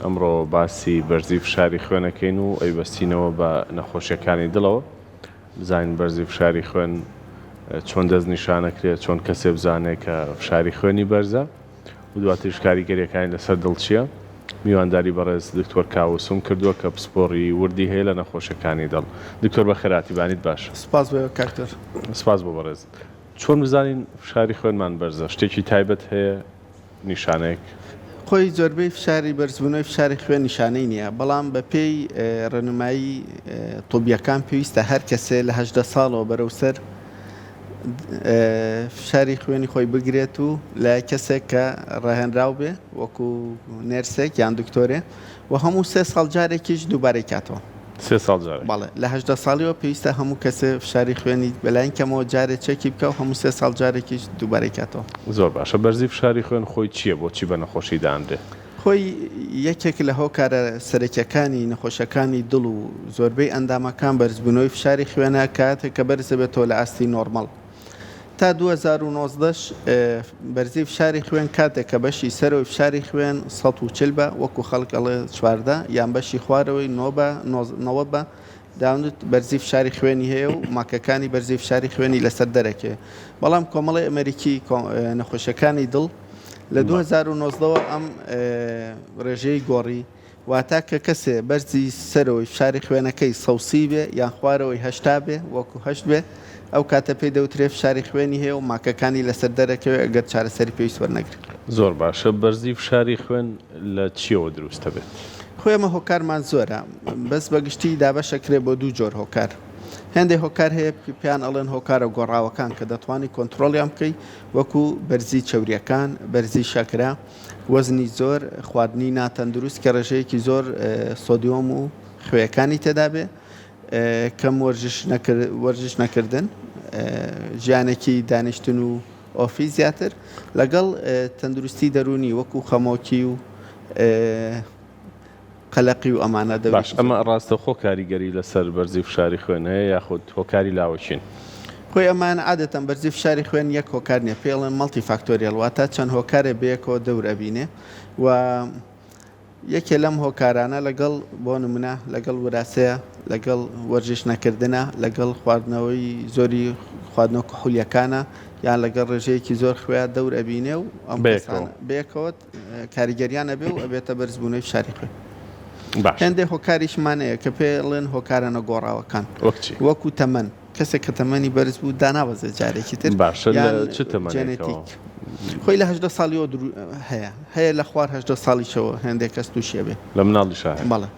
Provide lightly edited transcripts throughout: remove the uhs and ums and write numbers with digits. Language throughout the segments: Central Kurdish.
ئەمڕۆ باسی بەرزی فشاری خوێنەکەین و ئەیبەستینەوە بە نەخۆشیەکانی دڵەوە بزانین بەرزی فشاری خوێن چۆن دەست نیشانەکرێت چۆن کەسێ بزانێت کە فشاری خوێنی بەرزە و دواتر کاریگەریەکانی لەسەر دڵ چییە میوانداری بەڕێز دکتۆر کاوسوم کردووە کە پسپۆڕی وردی هەیە لە نەخۆشیەکانی دڵ. دکتۆر بە خێراتی بانیت باش. سپاس بۆ کاکتەر. سپاس بۆ بەڕێز. چۆن بزانین فشاری خوێنمان بەرزە؟ شتێکی تایبەت هەیە نیشانەیەک؟ خۆی زۆربەی فشاری بەرزبوونەوەی فشاری خوێن نیشانەی نییە، بەڵام بە پێی ڕێنمایی تۆبیەکان پێویستە هەر کەسێ لە 18 ساڵەوە بەرەوسەر فشاری خوێنی خۆی بگرێت و لە کەسێک کە ڕاهێنراو بێ وەکو نێرسێک یان دکتۆرێ و هەموو 3 ساڵ جارێکیش دووبارەی کاتەوە. 3 ساڵ جارێک؟ بەڵێ لە 18 ساڵیەوە پێویستە هەموو کەسێ فشاری خوێنی بەلایەن کەمەوە جارێک چەکی بکە و هەموو 3 ساڵ جارێکیش دووبارەی کاتەوە. زۆر باشە. بەرزی فشاری خوێن خۆی چییە؟ بۆچی بە نەخۆشی دانرێ؟ خۆی یەکێک لە هۆکارە سەرەکیەکانی نەخۆشەکانی دڵ و زۆربەی ئەندامەکان بەرزبوونەوەی فشاری خوێنە کاتێک کە بەرزە بێتەوە لە ئاستی نۆرمەڵ. تا 2019 بەرزی فشاری خوێن کاتێک کە بەشی سەرەوەی فشاری خوێن 140 بە وەکو خەڵک ئەڵێ 14 یان بەشی خوارەوەی 90 بە داونت بەرزی فشاری خوێنی هەیە و ماکەکانی بەرزی فشاری خوێنی لەسەر دەرەکێ. بەڵام کۆمەڵی ئەمریکی نەخۆشیەکانی دڵ لە 2019ەوە ئەم ڕێژەی گۆڕی واتە کە کەسێ بەرزی سەرەوەی فشاری خوێنەکەی 130 بێ یان خوارەوەی 80 بێ وەکو 8 بێ ئەو کاتە پێی دەوترێت فشاری خوێنی هەیە و ماکەکانی لەسەر دەرەکەوێت ئەگەر چارەسەری پێویست وەرنەگرێت. زۆر باشە. بەرزی فشاری خوێن لە چیەوە دروستە بێت؟ خۆیمە هۆکارمان زۆرە، بەس بەگشتی دابەشەکرێ بۆ دوو جۆر هۆکار. هەندێک هۆکار هەیە پێیان ئەڵێن هۆکارە گۆڕاوەکان کە دەتوانانی کۆنتترۆلیان بکەی وەکو بەرزی چەوریەکان، بەرزی شەکرا، وەزنی زۆر، خواردنی ناتەندروست کە ڕێژەیەکی زۆر سۆدیۆم و خوێیەکانی تێدا بێ، کەم وەرزش نەکردن، ژیانێکی دانیشتن و ئۆفی زیاتر لەگەڵ تەندروستی دەرونی وەکو خەمۆکی و قەلەقی و ئەمانە دەبێت. باش ئەمە ڕاستەخۆ کاریگەری لەسەر بەرزی فشاری خوێن هەیە یاخود هۆکاری لاوەچین؟ خۆی ئەمان عادەتەن بەرزی فشاری خوێن یەک هۆکار نیە، پێڵێن مەڵتی فاکتۆریال واتە چەند هۆکارێ بەیەکەوە دەورەبینێ و یەکێ لەم هۆکارانە لەگەڵ بۆ نمونە لەگەڵ وراثەیە، لەگەڵ وەرزش نەکردنە، لەگەڵ خواردنەوەی زۆری خواردنەوە کحولیەکانە یان لەگەڵ ڕێژەیەکی زۆر خوێ دەورەبینێ و ئەم بەیەکەوە کاریگەریانە بێ و ئەبێتە بەرزبوونەوەی فشاری خوێن. هەندێک هۆکاریشمانەیە کە پێڵێن هۆکارانە گۆڕاوەکان وەکو تەمەن، کەسێک کە تەمەنی بەرز بوو داناوەزێ جارێکی تر جێنێتیک. خۆی لە 18 ساڵیەوە هەیە لە خوار 18 ساڵیشەوە هەندێک کەس تووشێ بێ لە مناڵیش هەیە. بەڵێ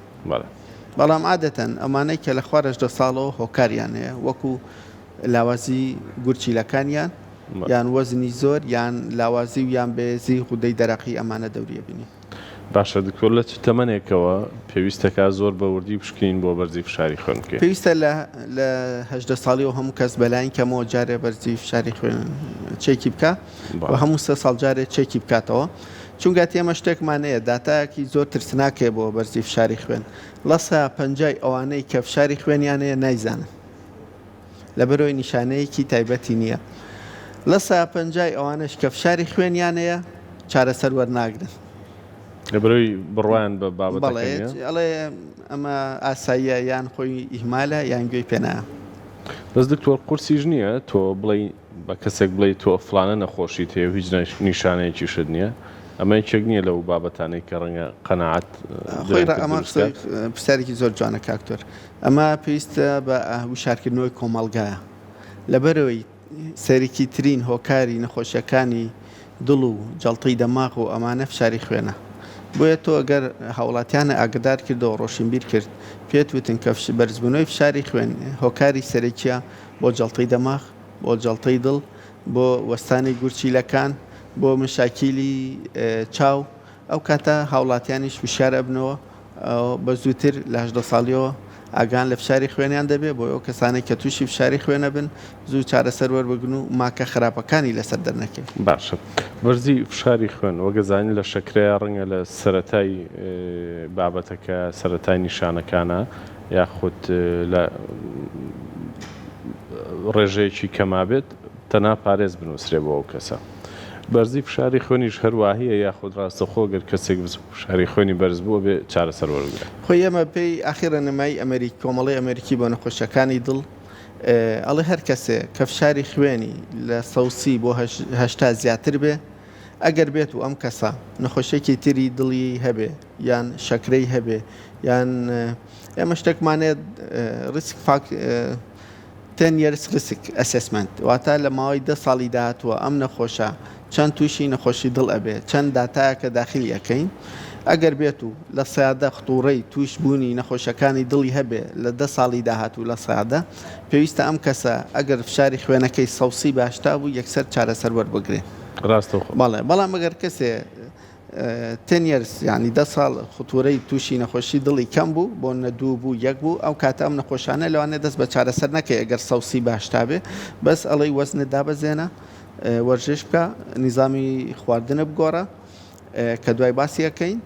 بەڵام عادەتەن ئەمانەی کە لە خوار 18 ساڵەوە هۆکاریان هەیە وەکو لاوازی گورچیلەکانیان یان وەزنی زۆر یان لاوازی و یان بێزی غودەی دەرەقی ئەمانە دەوریە بینی. باشە دکتۆر لە چ تەمەنێکەوە پێویستەکە زۆر بە وردی بشکین بۆ بەرزی فشاری خوێن بکەین؟ پێویستە لە 18 ساڵیەوە هەموو کەس بەلایەن کەمەوە جارێ بەرزی فشاری خوێن چێکی بکە و هەموو 3 ساڵ جارێ چێکی بکاتەوە، چونکە ئێمە شتێکمانەیە داتایەکی زۆر ترسناکێ بۆ بەرزی فشاری خوێن. لەسا 50 ئەوانەی کە فشاری خوێنیانەیە نایزانن لەبەرەوەی نیشانەیەکی تایبەتی نییە. لەسا 50 ئەوانش کە فشاری خوێنیانەیە چارەسەر وەرناگرن لەبەرەوەی بڕوایان بە بابەتەکەیە. ئەڵێ ئەمە ئاساییە یان خۆی ئیهمالە یان گوێی پێنایە. بەس دکتۆر قورسیش نییە تۆ بڵێ بە کەسێک بڵێ تۆ فلانە نەخۆشی تێ هیچ نیشانەیەکی شت نییە، ئەمە یەکێک نییە لەو بابەتانەی کە ڕەنگە قەناعەت ئەمە پرسیارێکی زۆر جوانە کاکتۆر. ئەمە پێویستە بە وشارکردنەوەی کۆمەڵگایە لەبەرەوەی سەرەکی ترین هۆکاری نەخۆشیەکانی دڵ و جەڵتەی دەماغ و ئەمانە فشاری خوێنە. بۆیە تۆ ئەگەر هاوڵاتیانە ئاگدار کردەوە ڕۆشنبیر کرد پێت وتن کە بەرزبوونەوەی فشاری خوێن هۆکاری سەرەکیە بۆ جەڵتەی دەماغ، بۆ جەڵتەی دڵ، بۆ وەستانی گورچیلەکان، بۆ مشاکیلی چاو، ئەو کاتە هاوڵاتیانیش وشارە بنەوە بە زووتر لە 18 ساڵیەوە ئاگان لە فشاری خوێنیان دەبێت بۆ ئەو کەسانێک کە تووشی فشاری خوێنە بن زوو چارەسەر وەربگن و ماکە خراپەکانی لەسەر دەرنەکەن. باشە. بەرزی فشاری خوێن وەگەزانی لە شەکرەیە ڕەنگە لە سەرەتای بابەتەکە سەرەتای نیشانەکانە یاخود لە ڕێژەیەکی کەما بێت تەنها پارێز بنووسرێ بۆ ئەو کەسە. بەرزی فشاری خوێنیش هەروواهەیە یاخود ڕاستەخۆ گەر کەسێک فشاری خوێنی بەرز بووە بێ چارەسەر وەربگرێت. خۆی ئەمە پێی ئاخیرە نمای کۆمەڵی ئەمریکی بۆ نەخۆشەکانی دڵ ئەڵێ هەر کەسێ کە فشاری خوێنی لە 100 بۆ 80 زیاتر بێ ئەگەر بێت و ئەم کەسە نەخۆشیێکی تری دڵی هەبێ یان شەکرەی هەبێ یان ئێمە شتێکمانێت ریسک 10 years risk assessment واتە لە ماوەی 10 ساڵی داهاتووە ئەم نەخۆشە چەند تووشی نەخۆشی دڵ ئەبێ چەند داتایە کە داخلی ئەەکەین ئەگەر بێت و لە سەیادە خطوڕەی توش بوونی نەخۆشەکانی دڵی هەبێ لە 10 ساڵی داهاتوو لە سەیادە پێویستە ئەم کەسە ئەگەر فشاری خوێنەکەی 100 باشتا بوو یەکسەر چارەسەر وەربگرێ. ڕاستەخۆ بەڵام ئەگەر کەسێ 10 years یعنی 10 ساڵ خطوورەی تووشی نەخۆشی دڵی کەم بوو بۆ نەدوو بوو یەک بوو ئەو کاتە ئەم نەخۆشانە لەوانێ دەست بە چارەسەر نەکەی ئەگەر 100 باشتا بێ بەس ئەڵەی وەزنت دابەزێنە وەرزش بکە نظامی خواردنە بگۆڕە کە دوای باسی ئەەکەین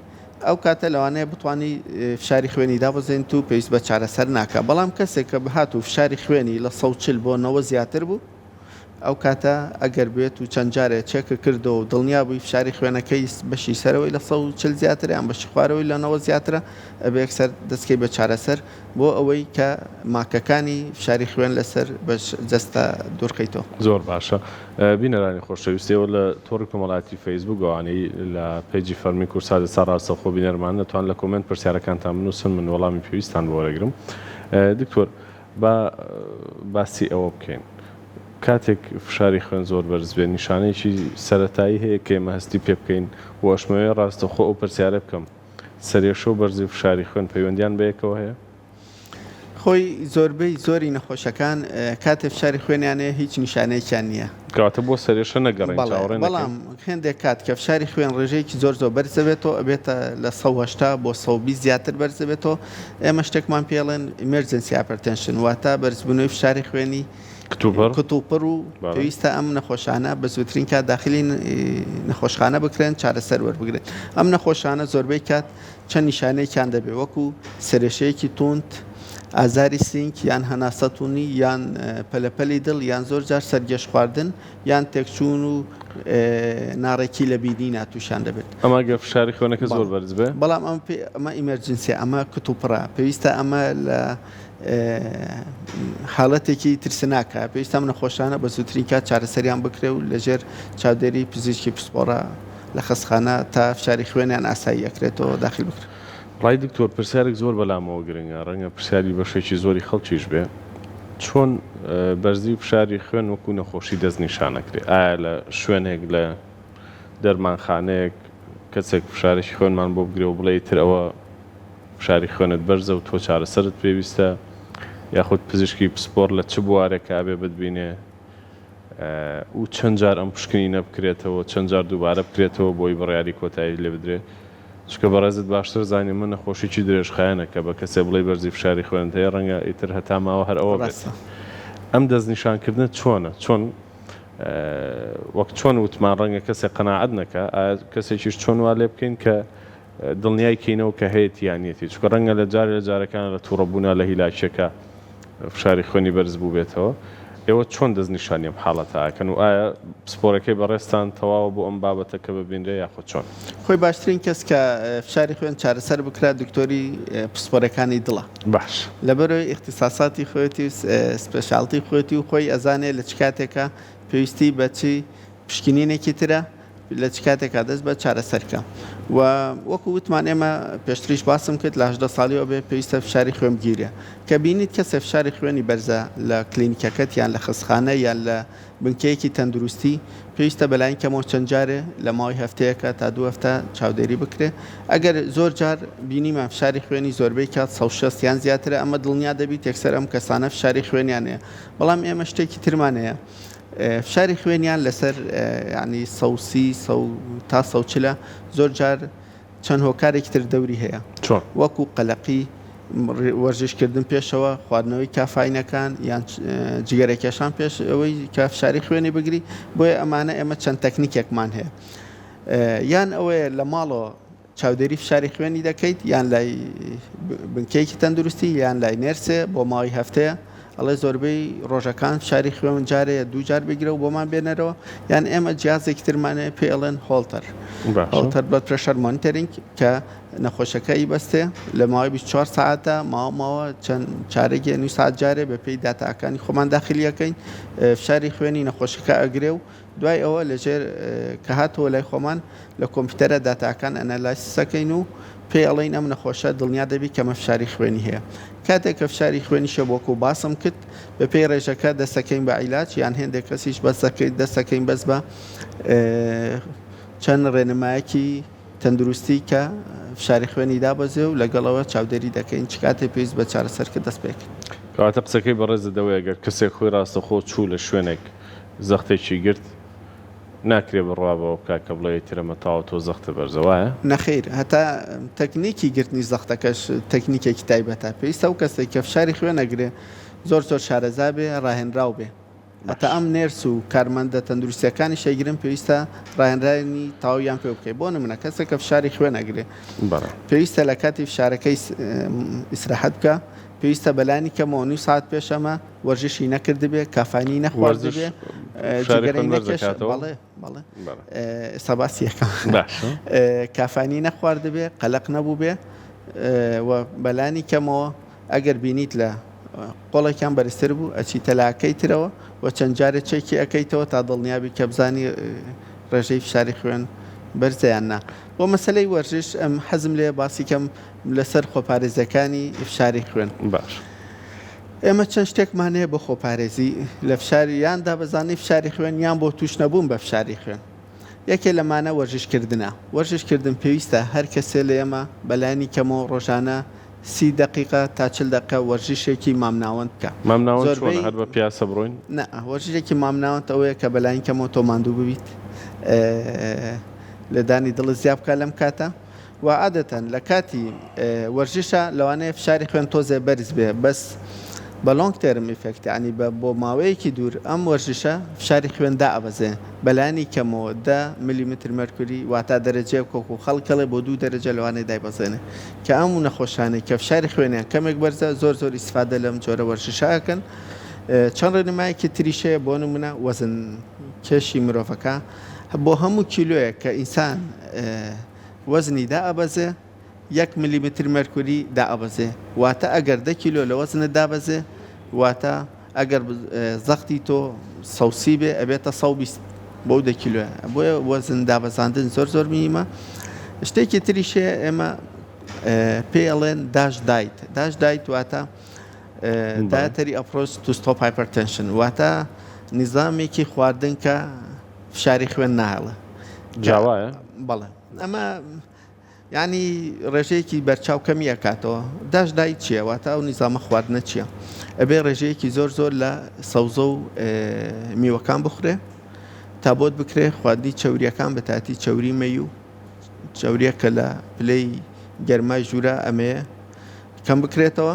ئەو کاتە لەوانەیە بتوانانی فشاری خوێنی دابەزێن و پێویست بە چارەسەر ناکە بەڵام کەسێک کە بهات و فشاری خوێنی لە 140 بۆ 90 زیاتر بوو ئەو کاتە ئەگەر بێت و چەند جارێک چێکە کردەوە و دڵنیا بووی فشاری خوێنەکەی بەشی سەرەوەی لە 140 زیاتر یان بەشی خوارەوەی لە 90 زیاترە ئەبێ یەکسەر دەستکەی بە چارەسەر بۆ ئەوەی کە ماکەکانی فشاری خوێن لەسەر جەستە دوورخەیتەوە. زۆر باشە. بینەرانی خۆشەویستەوە لە تۆڕی کۆمەڵایەتی فەیسبوک گەوانەی لە پێیجی فەرمی کورسات لەسەر ڕاستەخۆ بینەرمان دەتوان لە کۆمنت پرسیارەکانتان بنووسن من وەڵامی پێویستان بۆ وەرەگرم. دکتۆر باسی ئەوە بکەین. کاتێک فشاری خوێن زۆر بەرز بێت نیشانەیەکی سەرەتایی هەیە کە ئێمە هەستی پێ بکەین وەشمەوەی ڕاستەخۆ ئەو پرسیارە بکەم سەرێشە و بەرزی فشاری خوێن پەیوەندیان بەیەکەوە هەیە؟ خۆی زۆربەی زۆری نەخۆشەکان کاتێ فشاری خوێنیانەیە هیچ نیشانەیەکیان نییە. کەواتە بۆ سەرێشە نەگەڕین بەڵام هێندێک کات کە فشاری خوێن ڕێژەیەکی زۆر بەرزەبێتەوە ئەبێتە لە 180 بۆ 120 زیاتر بەرزەبێتەوە ئێمە شتێکمان پێڵێن emergency hypertension واتە بەرزبوونەوەی فشاری خوێنی کتوپڕ و پێویستە ئەم نەخۆشانە بە زووترین کات داخلی نەخۆشخانە بکرێن چارەسەر وەربگرێت. ئەم نەخۆشانە زۆربەی کات چەند نیشانەیەکیان دەبێت وەکو سەرێشەیەکی توند ئازاری سینک یان هەناسەتونی یان پەلەپەلی دڵ یان زۆر جار سەرگەشت خواردن یان تێکچوون و ناڕێکی لە بینی ناتوشان دەبێت. ئەمە گە فشاری خوێنەکە زۆر بەرز بێ بەڵام ئەمە ئیمەرجنسی ئەمە کتوپڕە پێویستە ئەمە لە حاڵەتێکی ترسناکە پێویستە ئەم نەخۆشانە بە زووترین کات چارەسەریان بکرێ و لەژێر چاودێری پزیشکی پسپۆرە لە خەستخانە تا فشاری خوێنیان ئاسایی ئەکرێتەوە داخل بکرێت. ڕای دکتۆر پرسیارێک زۆر بەلامەوە گرنگە ڕەنگە پرسیاری بەشێکی زۆری خەڵکیش بێ چۆن بەرزی فشاری خوێن وەکو نەخۆشی دەستنیشانەکرێت ئایا لە شوێنێک لە دەرمانخانەیەک کەسێک فشارێکی خوێنمان بۆ بگرێ و بڵێ تر ئەوە فشاری خوێنت بەرزە و تۆ چارەسەرت پێویستە یاخود پزیشکی پسپۆر لە چ بوارێکە ئابێ بتبینێ و چەند جار ئەم پشکنینە بکرێتەوە چەند جار دووبارە بکرێتەوە بۆی بڕیاری کۆتایی لێ بدرێ چکە بەڕێزت باشتر زانانی من نەخۆشیی درێژخایەنە کە بە کەسێ بڵێ بەرزی فشاری خوێنت هەیە ڕەنگە ئیتر هەتا ماوە هەر ئەوە بێت. ئەم دەستنیشانکردنە چۆنە چۆن وەک چۆن وتمان ڕەنگە کەسێک قەناعەت نەکە کەسێکیش چۆن وا لێ بکەین کە دڵنیای کەینەوە کە هەیەی یانیەتی چکە ڕەنگە لە جارێ لە جارەکان لە تووڕەبوونا لە هیلاکێکە فشاری خوێنی بەرز بوو بێتەوە ئێوە چۆن دەستنیشانیم حاڵەتەکەن و ئایا پسپۆرەکەی بەڕێستان تەواوە بۆ ئەم بابەتە کە ببینرێ یاخۆ چۆن؟ خۆی باشترین کەس کە فشاری خوێن چارەسەر بکرا دکتۆری پسپۆرەکانی دڵە باش لەبەرەوەی اختصاساتی خۆەتی و سپێشالتی خۆەتی و خۆی ئەزانێت لە چ کاتێکە پێویستی بە چی پشکنینێکی ترە لە چ کاتێکا دەست بە چارەسەرکە و وەکو وتمان ئێمە پێشتریش باسم کرد لە 18 ساڵیەوە بێ پێویستە فشاری خوێن بگیرێ کە بینیت کەسە فشاری خوێنی بەرزە لە کلینیکەکەت یان لە خستخانە یان لە بنکەیەکی تەندروستی پێویستە بەلایەن کەمەوە چەند جارێ لە ماوەی هەفتەیەکە تا 2 هەفتە چاودێری بکرێ ئەگەر زۆر جار بینیمان فشاری خوێنی زۆربەی کات 160 یان زیاترە ئەمە دڵنیا دەبیت یەکسەر ئەم کەسانە فشاری خوێنیانەیە بەڵام ئێمە شتێکی ترمانەیە فشاری خوێنیان لەسەر ینی 130 تا 140 زۆر جار چەند هۆکارێکی تر دەوری هەیە وەکو قەلەقی وەرزشکردن پێشەوە خواردنەوەی کافاینەکان یان جگەرەکێشان پێش ئەوەی کە فشاری خوێنی بگری بۆیە ئەمانە ئێمە چەند تەکنیکێکمان هەیە یان ئەوەیە لە ماڵەوە چاودێری فشاری خوێنی دەکەیت یان لای بنکەیەکی تەندروستی یان لای نێرسێ بۆ ماوەی هەفتەیە ئەڵێ زۆربەی ڕۆژەکان فشاری خوێن جارێ دوو جار بگرە و بۆمان بێنەرەوە یان ئێمە جیازێکی ترمانەیە پێ ئەڵێن هۆڵتەر هۆڵتەر بلەد پرێشەر مۆنیتەرینگ کە نەخۆشەکەی بەستێ لە ماوەی 24 ساعتە ماوە چەند چارەگێ نوی ساعت جارێ بە پێی داتاکانی خۆمان داخلیەکەین فشاری خوێنی نەخۆشەکە ئەگرێ و دوای ئەوە لەژێر کە هاتەوە لای خۆمان لە کۆمپیوتەرە داتاکان ئەنەلایسیسەکەین و پێ ئەڵێن ئەم نەخۆشە دڵنیا دەبی کەمە فشاری خوێنی هەیە کاتێک کە فشاری خوێنی شەبۆکو باسم کرد بە پێی ڕێژەکە دەستەکەین بە عیلاج یان هێندێک کەسیش دەستەکەین بەس بە چەند ڕێنمایەکی تەندروستی کە فشاری خوێنی دابەزێ و لەگەڵەوە چاودێری دەکەین چ کاتێک پێویست بە چارەسەرکە دەست پێ کەواتە قسەکەی بەڕێزەدەوەی ئەگەر کەسێک خۆی ڕاستەخۆ چوو لە شوێنێک زەختێکی گرت ناکرێ بڕابەوە بکە کە بڵێ ترەمە تاوە تۆ زەختە بەرزەوەیە نەخیر هەتا تەکنیکی گرتنی زەختەکەش تەکنیکێکی تایبەتە پێویستە و کەسێک کە فشاری خوێن ئەگرێ زۆر شارەزا بێ ڕاهێنراو بێ هەتا ئەم نێرس و کارمەندە تەندروستیەکانی شەیگرن پێویستە ڕاهێنرانی تاویان پێ بکەی بۆ نمونە کەسێک کە فشاری خوێن ئەگرێ پێویستە لە کاتی فشارەکەی ئیسراحەت بکە پێویستە بەلانی کەمەوە نوی ساعت پێشەمە وەرزشی نەکرد بێ کافانی نەخوارد بێ سەباسیەکە کافانی نەخوارد بێ قەلق نەبوو بێ بەلانی کەمەوە ئەگەر بینیت لە قۆڵێکیان بەرزتر بوو ئەچی تەلاکەی ترەوە و چەند جارێک چێکی ئەەکەیتەوە تا دڵنیابی کە بزانی ڕێژەی فشاری خوێن بەرزیان نا بۆ مەسلەی وەرزش ئەم حەزم لێ باسی کەم لەسەر خۆپارێزەکانی فشاری خوێن باش ئێمە چەند شتێکمانەیە بە خۆپارێزی لە فشاری یاندا بەزانانی فشاری خوێن یان بۆ توش نەبوون بە فشاری خوێن یەکێ لەمانە وەرزشکردنە وەرزشکردن پێویستە هەر کەسێ لە ئێمە بەلایانی کەمەوە ڕۆژانە 30 دقیقە تا 40 دقیقە وەرزشێکی مامناوەند بکە هەر بە پیاسە بڕۆین نە وەرزشێکی مامناوەند ئەوەیە کە بەلایانی کەمەوە تۆ ماندوو ببیت لە دانی دڵ زیاب بکە لەم کاتە و عادەتەن لە کاتی وەرزشە لەوانەیە فشاری خوێن تۆزێ بەرز بێ بەس بە لۆنگ تێرم ئیفێکت ینی بۆ ماوەیەکی دوور ئەم وەرزشە فشاری خوێندا ئەبەزێ بەلانی کەمەوە 10 میلیمتر مەرکوری واتە دەرەجەیە کۆک و خەڵکەڵێ بۆ 2 دەرەجە لەوانەیە دایبەزێنێ کە ئەم و نەخۆشانەی کە فشاری خوێنیان کەمێک بەرزە زۆر ئیسفادە لەم جۆرە وەرزشەکەن چەند ڕێنمایەکی تریشەیە بۆ نمونە وەزن کێشی مرۆڤەکە بۆ هەموو کیلۆیە کە ئینسان وەزنی دائەبەزێ 1 میلیمتر مەرکوری دائەبەزێ واتە ئەگەر 10 کیلۆ لە وەزنت دابەزێ واتە ئەگەر زەختی تۆ سەوسی بێ ئەبێتە 120 بۆ 10 کیلۆە بۆیە وەزن دابەزاندن زۆر میمە شتێکی تریشەیە ئێمە پێ ئەڵێن داش دایت واتە dietary approach to stop hypertension واتە نظامێکی خواردن کە فشاری خوێن ناهێڵە جاوایە بەڵێ ئەمە ینی ڕێژەیەکی بەرچاو کەمی ئەکاتەوە دای چییە واتە ئەو نیزامە خواردنە چییە ئەبێ ڕێژەیەکی زۆر لە سەوزە و میوەکان بخورێ تا بۆت بکرێ خواردنی چەوریەکان بە تاتی چەوری مەی و چەوریەکە لە پلەی گەرمای ژوورە ئەمەیە کەم بکرێتەوە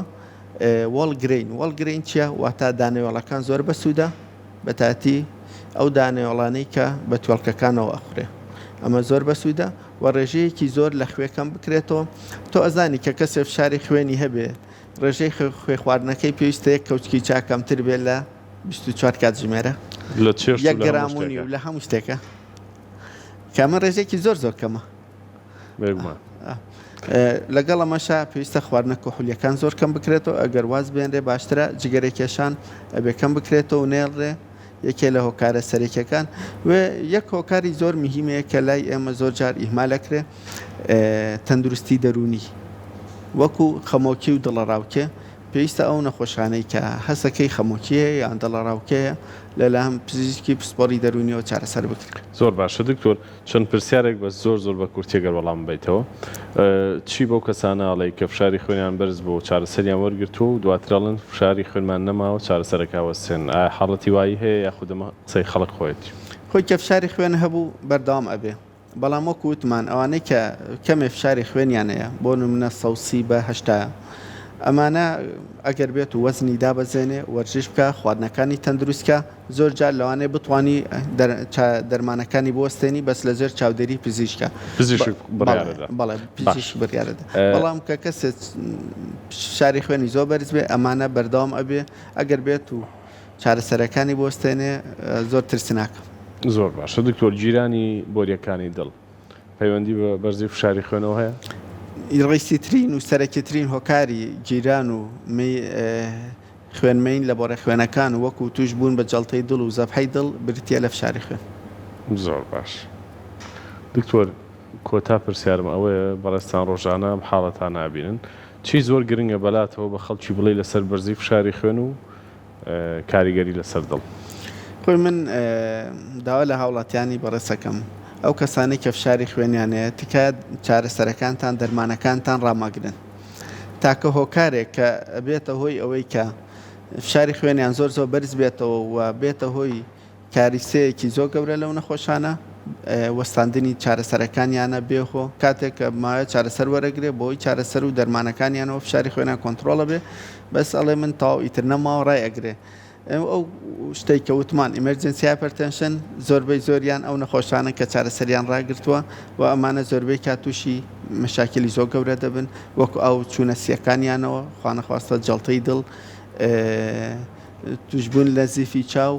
وەڵگرین چییە واتە دانەوێڵەکان زۆر بەسوودە بە تاتی ئەو دانەوێڵانەی کە بە توێڵکەکانەوە ئەخورێ ئەمە زۆر بەسوودە و ڕێژەیەکی زۆر لە خوێکەم بکرێتەوە تۆ ئەزانی کە کەسێ فشاری خوێنی هەبێ ڕێژەی خوێ خواردنەکەی پێویستە یەک کەوچکی چاکەمتر بێت لە 24 کاتژمێرە یەک گرامونی و لە هەموو شتێکە کامە ڕێژێکی زۆر کەمە لەگەڵ ئەمەشا پێویستە خواردنە کۆحولیەکان زۆر کەم بکرێتەوە ئەگەر واز بێنرێ باشترە جگەرێکێشان ئەبێ کەم بکرێتەوە و نێڵڕێ یەکێ لە هۆکارە سەرێکەکان و یەک هۆکاری زۆر مهمەیە کە لای ئێمە زۆر جار ئیهمالەکرێ تەندروستی دەرونی وەکو خەمۆکی و دڵەڕاوکێ پێویستە ئەو نەخۆشانەی کە هەسەکەی خەمۆکیە یان دڵەڕاوکەیە لەلام پزیشکی پسپۆری دەرونیەوە چارەسەر بکرێت زۆر باشە دکتۆر چەند پرسیارێک بە زۆر بە کورتێگەر وەڵام بیتەوە چی بۆ کەسانەڵی کە فشاری خوێنیان بەرز بۆ چارەسەریان وەرگرتو و دواترڵن فشاری خوێنمان نەماوە چارەسەرەکەوەسێن ئایا حاڵەتی وایی هەیە یاخودەمە قسەی خەڵک خۆیەتی خۆی کە فشاری خوێن هەبوو بەردەوام ئەبێ بەڵام وەکو وتمان ئەوانەی کە کەمێ فشاری خوێنیانەیە بۆ نمونە سەوسی بە هەشتایە ئەمانە ئەگەر بێت و وەزنی دابەزێنێ وەرزش بکە خواردنەکانی تەندروستکە زۆر جار لەوانەیە بتوانی دەرمانەکانی بوەستێنی بەس لە زێر چاودێری پزیشکە بەڵێ پزیشک بڕیارەدا بەڵام کە کەسێک شاری خوێنی زۆر بەرز بێ ئەمانە بەردەوام ئەبێ ئەگەر بێت و چارەسەرەکانی بوەستێنێ زۆر ترسناکە. زۆر باشە دکتۆر جیرانی بۆریەکانی دڵ پەیوەندی بە بەرزی فشاری خوێنەوە هەیە؟ ڕیسیترین و سەرەکیترین هۆکاری جیران و خوێنمەین لە بۆڕێ خوێنەکان وەکو توش بوون بە جەڵتەی دڵ و زەبحەی دڵ بریتە لە فشاری خوێن. زۆر باش دکتۆر کۆتا پرسیارم ئەوەیە بەڕێستان ڕۆژانە حاڵەتان نابینن چی زۆر گرنگە بەلاتەوە بە خەڵکی بڵێ لەسەر بەرزی فشاری خوێن و کاریگەری لەسەر دڵ؟ خۆی من داوا لە هاوڵاتیانی بەڕێسەکەم ئەو کەسانی کە فشاری خوێنیانەیە تکایە چارەسەرەکانتان دەرمانەکانتان ڕاماگرن تاکە هۆکارێک کە بێتە هۆی ئەوەی کە فشاری خوێنیان زۆر بەرز بێتەوە و بێتە هۆی کاریسەیەکی زۆر گەورە لەو نەخۆشانە وەستاندنی چارەسەرەکانیانە بێخۆ کاتێک کە مایە چارەسەر وەرەگرێ بۆی چارەسەر و دەرمانەکانیانەوە فشاری خوێنیان کۆنتترۆڵە بێ بەس ئەڵێ من تاو ئیتر نەماوە ڕای ئەگرێ ئەو شتێک کە وتمان ئیمەرجنسی هایپەرتەنشن زۆربەی زۆریان ئەو نەخۆشانە کە چارەسەریان ڕاگرتووە و ئەمانە زۆربەی کاتوشی مەشاکلی زۆر گەورە دەبن وەکو ئەو چوونە سیەکانیانەوە خوانەخواستە جەڵتەی دڵ توشبوون لە زیفی چاو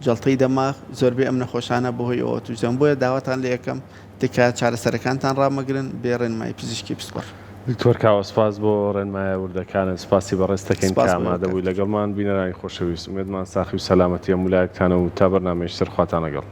جەڵتەی دەماغ زۆربەی ئەم نەخۆشانە بەهۆی ئەوە توشدەن بۆیە داواتان لە یەکەم تکایە چارەسەرەکانتان ڕامەگرن بێ ڕێنمای پزیشکی پسپۆر. دکتۆر کاوە سپاس بۆ ڕێنمایە وردەکانت سپاسی بەڕێستەکەین کە ئامادەبووی لەگەڵمان بینەرانی خۆشەویست ئومێدمان ساخی و سەلامەتی هەموو لایەکتانە و تا بەرنامەی شتر خواتان لەگەڵ.